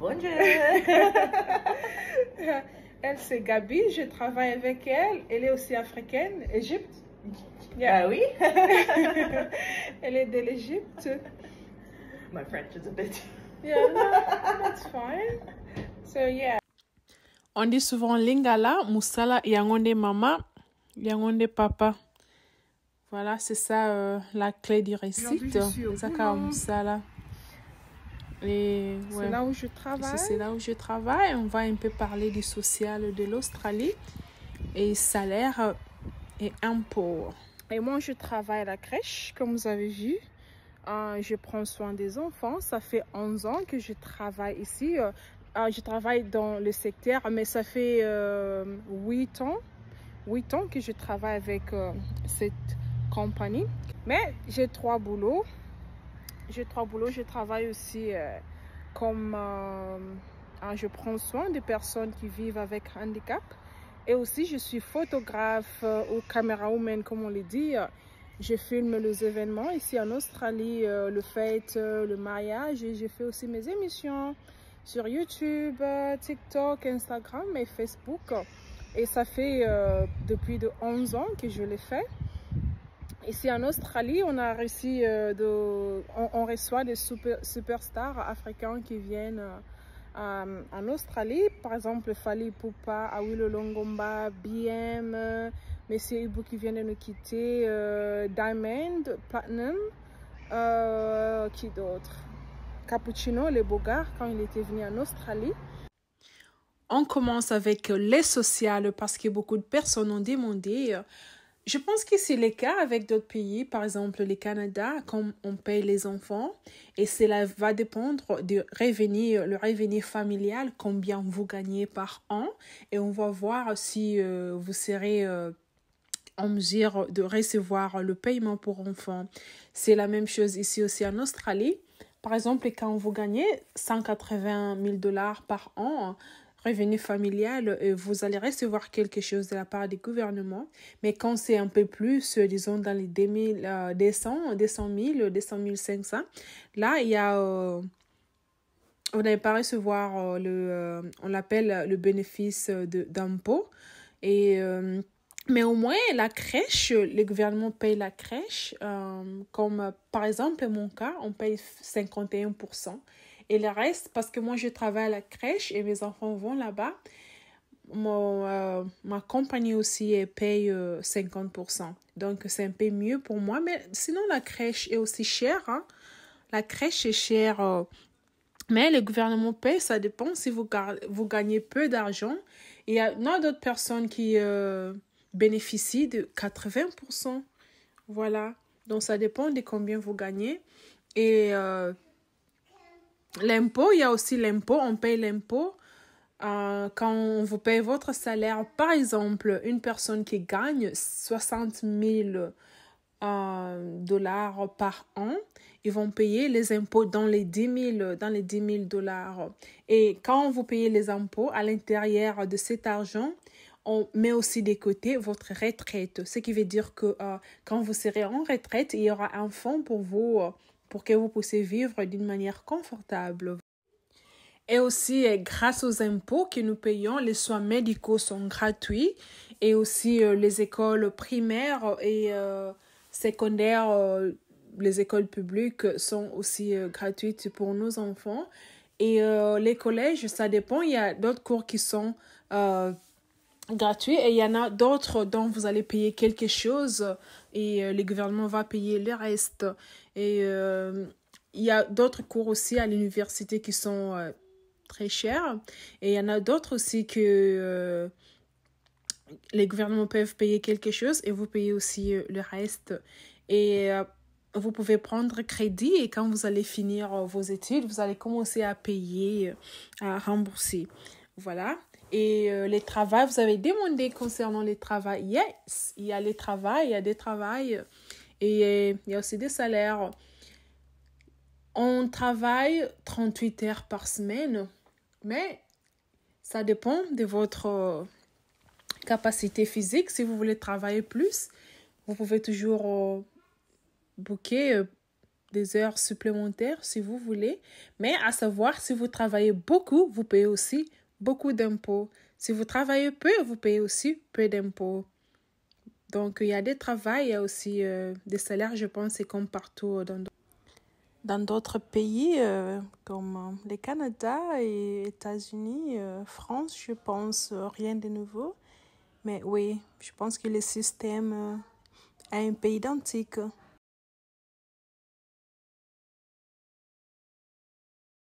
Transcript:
Bonjour. Elle, c'est Gabi. Je travaille avec elle. Elle est aussi africaine, Égypte. Ah oui? Elle est de l'Égypte. My French is a bit... Yeah, no, that's fine. So, yeah. On dit souvent Lingala, Moussala, Yangonde Mama, Yangonde Papa. Voilà, c'est ça la clé du récit. Zaka Moussala. Et ouais, c'est là où je travaille. C'est là où je travaille. On va un peu parler du social de l'Australie et salaire et impôts. Et moi, je travaille à la crèche, comme vous avez vu. Je prends soin des enfants. Ça fait 11 ans que je travaille ici. Je travaille dans le secteur, mais ça fait 8 ans que je travaille avec cette compagnie. Mais j'ai 3 boulots. Je travaille aussi comme je prends soin des personnes qui vivent avec handicap. Et aussi, je suis photographe ou camérawoman, comme on le dit. Je filme les événements ici en Australie, le fête, le mariage. Et je fais aussi mes émissions sur YouTube, TikTok, Instagram et Facebook. Et ça fait depuis 11 ans que je l'ai fait. Ici en Australie, on a réussi on reçoit des superstars africains qui viennent en Australie. Par exemple, Fally Ipupa, Awilo Longomba, BM, Monsieur Ibu qui vient de nous quitter, Diamond, Platinum, qui d'autre? Cappuccino, le Bogart, quand il était venu en Australie. On commence avec les sociales parce que beaucoup de personnes ont demandé. Je pense que c'est le cas avec d'autres pays, par exemple le Canada, comme on paye les enfants, et cela va dépendre du revenu, le revenu familial, combien vous gagnez par an, et on va voir si vous serez en mesure de recevoir le paiement pour enfants. C'est la même chose ici aussi en Australie. Par exemple, quand vous gagnez 180 000 $ par an, revenu familial, vous allez recevoir quelque chose de la part du gouvernement. Mais quand c'est un peu plus, disons dans les 200 000, 500, là, il y a, on n'allait pas recevoir on l'appelle le bénéfice d'impôt. Mais au moins, la crèche, le gouvernement paye la crèche. Comme par exemple, mon cas, on paye 51%. Et le reste, parce que moi, je travaille à la crèche et mes enfants vont là-bas, ma compagnie aussi paye 50%. Donc, c'est un peu mieux pour moi. Mais sinon, la crèche est aussi chère. Hein? La crèche est chère. Mais le gouvernement paye, ça dépend si vous gagnez peu d'argent. Il y a d'autres personnes qui bénéficient de 80%. Voilà. Donc, ça dépend de combien vous gagnez. Et l'impôt, il y a aussi l'impôt. On paye l'impôt quand vous payez votre salaire. Par exemple, une personne qui gagne 60 000 $ par an, ils vont payer les impôts dans les 10 000 $. Et quand vous payez les impôts, à l'intérieur de cet argent, on met aussi de côté votre retraite. Ce qui veut dire que quand vous serez en retraite, il y aura un fonds pour vous, pour que vous puissiez vivre d'une manière confortable. Et aussi, grâce aux impôts que nous payons, les soins médicaux sont gratuits. Et aussi, les écoles primaires et secondaires, les écoles publiques sont aussi gratuites pour nos enfants. Et les collèges, ça dépend. Il y a d'autres cours qui sont gratuits et il y en a d'autres dont vous allez payer quelque chose et le gouvernement va payer le reste. Et il y a d'autres cours aussi à l'université qui sont très chers. Et il y en a d'autres aussi que les gouvernements peuvent payer quelque chose et vous payez aussi le reste. Et vous pouvez prendre crédit et quand vous allez finir vos études, vous allez commencer à payer, à rembourser. Voilà. Et les travails, vous avez demandé concernant les travails. Yes, il y a les travails, il y a des travails et il y a aussi des salaires. On travaille 38 heures par semaine, mais ça dépend de votre capacité physique. Si vous voulez travailler plus, vous pouvez toujours booker des heures supplémentaires si vous voulez. Mais à savoir, si vous travaillez beaucoup, vous payez aussi beaucoup d'impôts. Si vous travaillez peu, vous payez aussi peu d'impôts. Donc, il y a des travails, il y a aussi des salaires, je pense, c'est comme partout dans d'autres pays comme le Canada et États-Unis, France, je pense, rien de nouveau. Mais oui, je pense que le système est un peu identique.